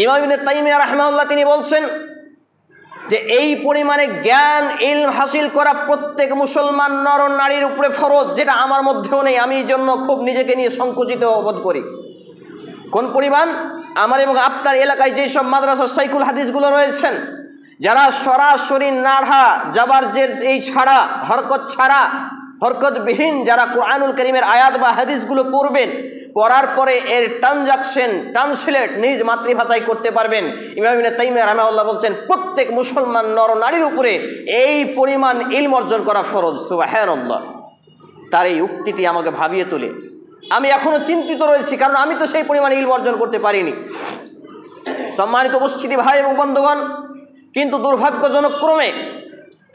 ইমাম ইবনে তাইমিয়া রাহিমাহুল্লাহ তিনি বলছেন যে এই পরিমাণে জ্ঞান ইলম হাসিল করা প্রত্যেক মুসলমান নর নারীর উপরে ফরজ, যেটা আমার মধ্যেও নেই। আমি এই জন্য খুব নিজেকে নিয়ে সংকুচিত বোধ করি। কোন পরিমাণ? আমার এবং আপনার এলাকায় যেসব মাদ্রাসা সাইকুল হাদিসগুলো রয়েছেন, যারা সরাসরি নাড়া জাবারজের এই ছাড়া, হরকত ছাড়া, হরকতবিহীন যারা কোরআনুল কারীমের আয়াত বা হাদিসগুলো পড়বেন, পড়ার পরে এর ট্রান্সলেট নিজ মাতৃভাষায় করতে পারবেন। ইমাম ইবনে তাইমিয়া রাহিমাহুল্লাহ বলছেন প্রত্যেক মুসলমান নর নারীর উপরে এই পরিমাণ ইলম অর্জন করা ফরজ। সুবহানাল্লাহ। তার এই উক্তিটি আমাকে ভাবিয়ে তোলে। আমি এখনো চিন্তিত রয়েছি, কারণ আমি তো সেই পরিমাণ ইলম অর্জন করতে পারিনি। সম্মানিত উপস্থিতি ভাই এবং বন্ধুগণ, কিন্তু দুর্ভাগ্যজনক ক্রমে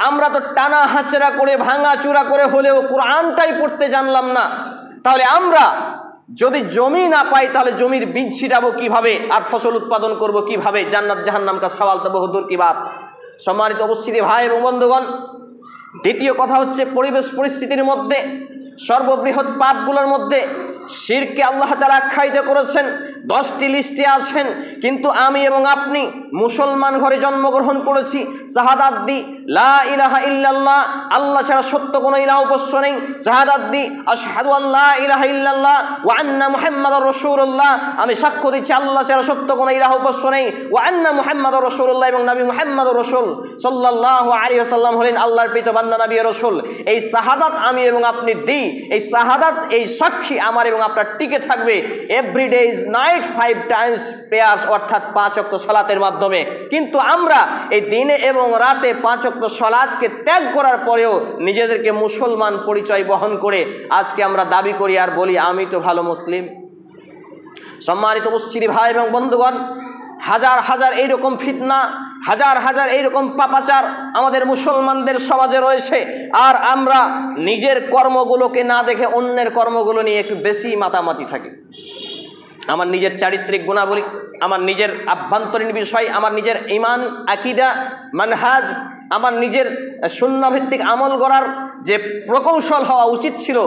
আমরা তো টানা হাঁচড়া করে ভাঙা চূড়া করে হলেও কোরআনটাই পড়তে জানলাম না। তাহলে আমরা যদি জমি না পাই, তাহলে জমির বীজ ছিটাবো কিভাবে, আর ফসল উৎপাদন করব কিভাবে? জান্নাত জাহান্নাম কা সওয়াল তো বহুদূর কি বাত। সম্মানিত উপস্থিতি ভাই এবং বন্ধুগণ, দ্বিতীয় কথা হচ্ছে পরিবেশ পরিস্থিতির মধ্যে সর্ববৃহৎ পাপগুলোর মধ্যে শিরকে আল্লাহ তাআলা আখ্যায়িত করেছেন। 10টি লিস্টে আছেন, কিন্তু আমি এবং আপনি মুসলমান ঘরে জন্মগ্রহণ করেছি। শাহাদাত দি লা ইলাহা ইল্লাল্লাহ, আল্লাহ ছাড়া সত্য কোনো ইলাহ উপাস্য নেই। শাহাদাত দি আশহাদু আল্লা ইলাহা ইল্লাল্লাহ ওয়া আন্না মুহাম্মাদুর রাসূলুল্লাহ, আমি সাক্ষ্য দিচ্ছি আল্লাহ ছাড়া সত্য কোনো ইলাহ উপাস্য নেই। ওয়া আন্না মুহাম্মাদুর রাসূলুল্লাহ, এবং নবী মুহাম্মদুর রাসূল সাল্লাল্লাহু আলাইহি ওয়াসাল্লাম হলেন আল্লাহর প্রিয় বান্দা নবী ও রাসূল। এই শাহাদাত আমি এবং আপনি দিই। এই শাহাদাত, এই সাক্ষী আমার এবং আপনার টিকে থাকবে every day is night 5 times prayers, অর্থাৎ 5 ওয়াক্ত সালাতের মাধ্যমে। কিন্তু আমরা এই দিনে এবং রাতে 5 ওয়াক্ত সালাতকে ত্যাগ করার পরেও নিজেদেরকে মুসলমান পরিচয় বহন করে আজকে আমরা দাবি করি আর বলি আমি তো ভালো মুসলিম। সম্মানিত উপস্থিতি ভাই এবং বন্ধুগণ, হাজার হাজার এইরকম ফিতনা, হাজার হাজার এইরকম পাপাচার আমাদের মুসলমানদের সমাজে রয়েছে, আর আমরা নিজের কর্মগুলোকে না দেখে অন্যের কর্মগুলো নিয়ে একটু বেশি মাতামাতি থাকি। আমার নিজের চারিত্রিক গুণাবলী, আমার নিজের আভ্যন্তরীণ বিষয়, আমার নিজের ঈমান, আকীদা, মানহাজ, আমার নিজের সুন্নাহভিত্তিক আমল করার যে প্রকৌশল হওয়া উচিত ছিল,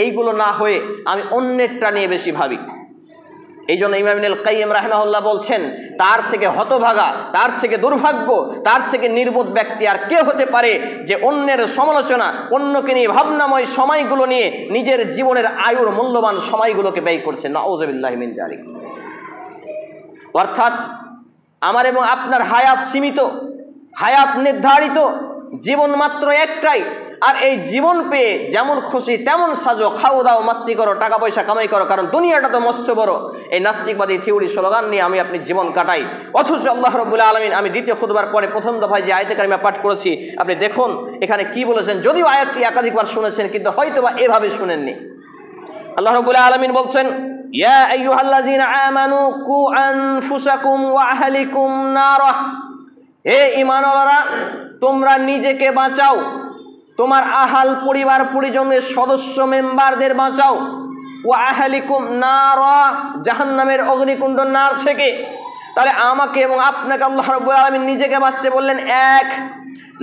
এইগুলো না হয়ে আমি অন্যেরটা নিয়ে বেশি ভাবি। এই জন্য ইমাম ইবনুল কাইয়্যিম রাহিমাহুল্লাহ বলছেন, তার থেকে হতভাগা, তার থেকে দুর্ভাগ্য, তার থেকে নির্বোধ ব্যক্তি আর কে হতে পারে যে অন্যের সমালোচনা, অন্যকে নিয়ে ভাবনাময় সময়গুলো নিয়ে নিজের জীবনের আয়ুর মূল্যবান সময়গুলোকে ব্যয় করছে। নাউযুবিল্লাহি মিন যালিক। অর্থাৎ আমার এবং আপনার হায়াত সীমিত, হায়াত নির্ধারিত, জীবন মাত্র একটাই। আর এই জীবন পেয়ে যেমন খুশি তেমন সাজো, খাও দাও, মাস্তি করো, টাকা পয়সা কামাই করো, কারণ দুনিয়াটা তো মস্ত বড়। এই নাস্তিকবাদী থিওরি স্লোগান নিয়ে আমি আপনি জীবন কাটাই। অথচ আল্লাহ রাব্বুল আলামিন, আমি দ্বিতীয় খুতবার পরে প্রথম দফায় যে আয়াতে কারিমা পাঠ করেছি, আপনি দেখুন এখানে কি বলেছেন। যদিও আয়াতটি একাধিকবার শুনেছেন, কিন্তু হয়তোবা এভাবে শুনেননি। আল্লাহ রাব্বুল আলামিন বলছেন, ইয়া আইয়ুহাল্লাযীনা আমানু কু আনফুসাকুম ওয়া আহলিকুম নারা, হে ঈমানওয়ালারা তোমরা নিজেকে বাঁচাও, তোমার আহাল পরিবার পরিজনের সদস্য মেম্বারদের বাঁচাও। ওয়া আহলিকুম নারা, জাহান্নামের অগ্নিকুণ্ড নার থেকে। তাহলে আমাকে এবং আপনাকে আল্লাহ রাব্বুল আলামিন নিজেকে বাঁচতে বললেন 1।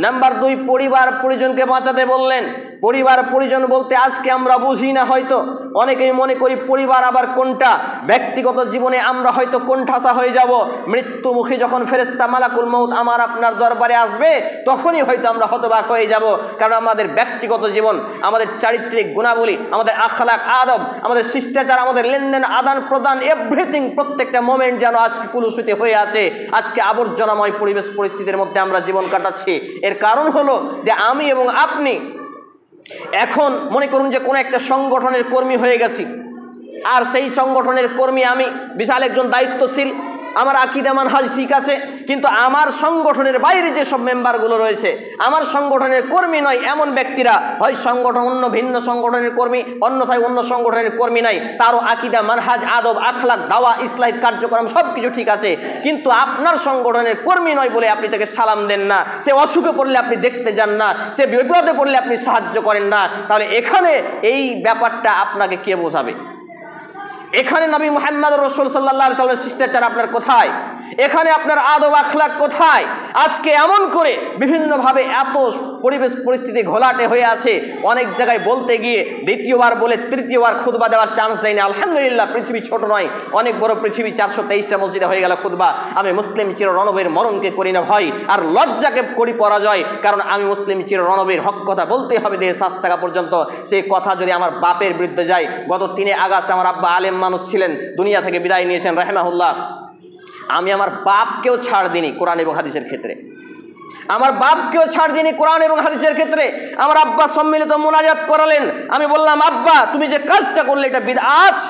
নাম্বার 2, পরিবার পরিজনকে বাঁচাতে বললেন। পরিবার পরিজন বলতে আজকে আমরা বুঝি না, হয়তো অনেকেই মনে করি পরিবার আবার কোনটা। ব্যক্তিগত জীবনে আমরা হয়তো কোণঠাসা হয়ে যাব, মৃত্যুমুখী যখন ফেরেশতা মালাকুল মউত আমার আপনার দরবারে আসবে, তখনই হয়তো আমরা হতবাক হয়ে যাব। কারণ আমাদের ব্যক্তিগত জীবন, আমাদের চারিত্রিক গুণাবলী, আমাদের আখলাক আদব, আমাদের শিষ্টাচার, আমাদের লেনদেন আদান প্রদান, এভরিথিং, প্রত্যেকটা মোমেন্ট যেন আজকে কুলুষিত হয়ে আছে। আজকে আবর্জনাময় পরিবেশ পরিস্থিতির মধ্যে আমরা জীবন কাটাচ্ছি। এর কারণ হলো যে আমি এবং আপনি এখন মনে করুন যে কোনো একটা সংগঠনের কর্মী হয়ে গেছি, আর সেই সংগঠনের কর্মী আমি, বিশাল একজন দায়িত্বশীল, আমার আকীদা মানহাজ ঠিক আছে, কিন্তু আমার সংগঠনের বাইরে যে সব মেম্বারগুলো রয়েছে, আমার সংগঠনের কর্মী নয় এমন ব্যক্তিরা, হয় সংগঠন অন্য ভিন্ন সংগঠনের কর্মী, অন্যথায় অন্য সংগঠনের কর্মী নাই, তারও আকীদা মানহাজ আদব আখলাক দাওয়া ইসলাহি কার্যক্রম সব কিছু ঠিক আছে, কিন্তু আপনার সংগঠনের কর্মী নয় বলে আপনি তাকে সালাম দেন না, সে অসুখে পড়লে আপনি দেখতে যান না, সে বিপদে পড়লে আপনি সাহায্য করেন না, তাহলে এখানে এই ব্যাপারটা আপনাকে কে বোঝাবে? এখানে নবী মুহাম্মদ রাসূল সাল্লাল্লাহু আলাইহি ওয়াসাল্লামের শিষ্টাচার আপনার কোথায়? এখানে আপনার আদব আখলাক কোথায়? আজকে এমন করে বিভিন্নভাবে এত পরিবেশ পরিস্থিতি ঘোলাটে হয়ে আছে, অনেক জায়গায় বলতে গিয়ে দ্বিতীয়বার বলে তৃতীয়বার খুতবা দেওয়ার চান্স দেয়নি। আলহামদুলিল্লাহ, পৃথিবী ছোট নয়, অনেক বড় পৃথিবী। 423টা মসজিদে হয়ে গেল খুতবা। আমি মুসলিম চির রণবীর মরণকে করি না ভয়, আর লজ্জাকে করি পরাজয়, কারণ আমি মুসলিম চির রণবীর। হক কথা বলতে হবে দেহে শ্বাস থাকা পর্যন্ত। সেই কথা যদি আমার বাপের বিরুদ্ধে যায়, গত 3 আগস্ট আমার আব্বা আলেম মানুষ ছিলেন, দুনিয়া থেকে বিদায় নিয়েছেন রাহিমাহুল্লাহ। আমি আমার বাপকেও ছাড় দিইনি কোরআন এবং হাদিসের ক্ষেত্রে, আমার বাপকেও ছাড় দিইনি কোরআন এবং হাদিসের ক্ষেত্রে। আমার আব্বা সম্মিলিত মুনাজাত করালেন, আমি বললাম, আব্বা তুমি যে কাজটা করলে এটা বিদআত।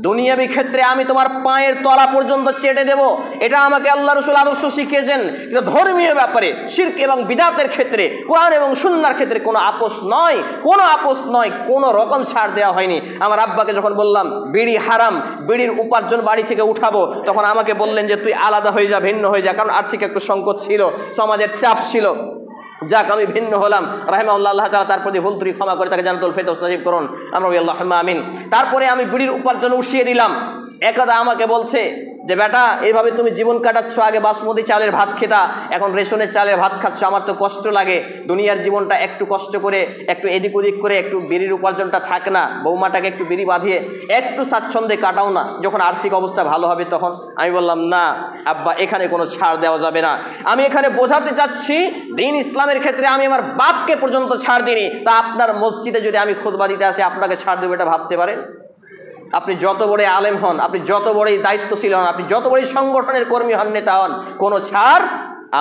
দুনিয়াবী ক্ষেত্রে আমি তোমার পায়ের তলা পর্যন্ত চেটে দেব, এটা আমাকে আল্লাহ রাসূল আদর্শ শিখিয়েছেন। কিন্তু ধর্মীয় ব্যাপারে শিরক এবং বিদআতের ক্ষেত্রে, কোরআন এবং সুন্নাহর ক্ষেত্রে কোনো আপোষ নয়, কোনো আপোষ নয়, কোনো রকম ছাড় দেওয়া হয়নি। আমার আব্বাকে যখন বললাম বিড়ি হারাম, বিড়ির উপার্জন বাড়ি থেকে উঠাবো, তখন আমাকে বললেন যে তুই আলাদা হয়ে যা, ভিন্ন হয়ে যা, কারণ আর্থিক একটু সংকট ছিল, সমাজের চাপ ছিল। যাক, আমি ভিন্ন হলাম। রাহিমাহুল্লাহ, আল্লাহ তাআলা তার প্রতি ভুল ত্রুটি ক্ষমা করে তাকে জান্নাতুল ফেরদৌস নসিব করুন, আমরা আল্লাহুম্মা আমিন। তারপরে আমি বিড়ির উপার্জন উঠিয়ে দিলাম। একদা আমাকে বলছে যে বেটা, এইভাবে তুমি জীবন কাটাচ্ছ, আগে বাসমতি চালের ভাত খেতা, এখন রেশনের চালের ভাত খাচ্ছ, আমার তো কষ্ট লাগে। দুনিয়ার জীবনটা একটু কষ্ট করে, একটু এদিক ওদিক করে, একটু বিড়ির উপার্জনটা থাক না, বৌমাটাকে একটু বিড়ি বাঁধিয়ে একটু স্বাচ্ছন্দ্যে কাটাও না, যখন আর্থিক অবস্থা ভালো হবে তখন। আমি বললাম, না আব্বা, এখানে কোনো ছাড় দেওয়া যাবে না। আমি এখানে বোঝাতে চাচ্ছি, দ্বীন ইসলামের ক্ষেত্রে আমি আমার বাপকে পর্যন্ত ছাড় দিইনি, তা আপনার মসজিদে যদি আমি খুতবা দিতে আসি আপনাকে ছাড় দেবো, এটা ভাবতে পারেন? আপনি যত বড় আলেম হন, আপনি যত বড়ই দায়িত্বশীল হন, আপনি যত বড়ই সংগঠনের কর্মী হন, নেতা হন, কোনো ছাড়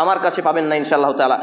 আমার কাছে পাবেন না ইনশাআল্লাহ তাআলা।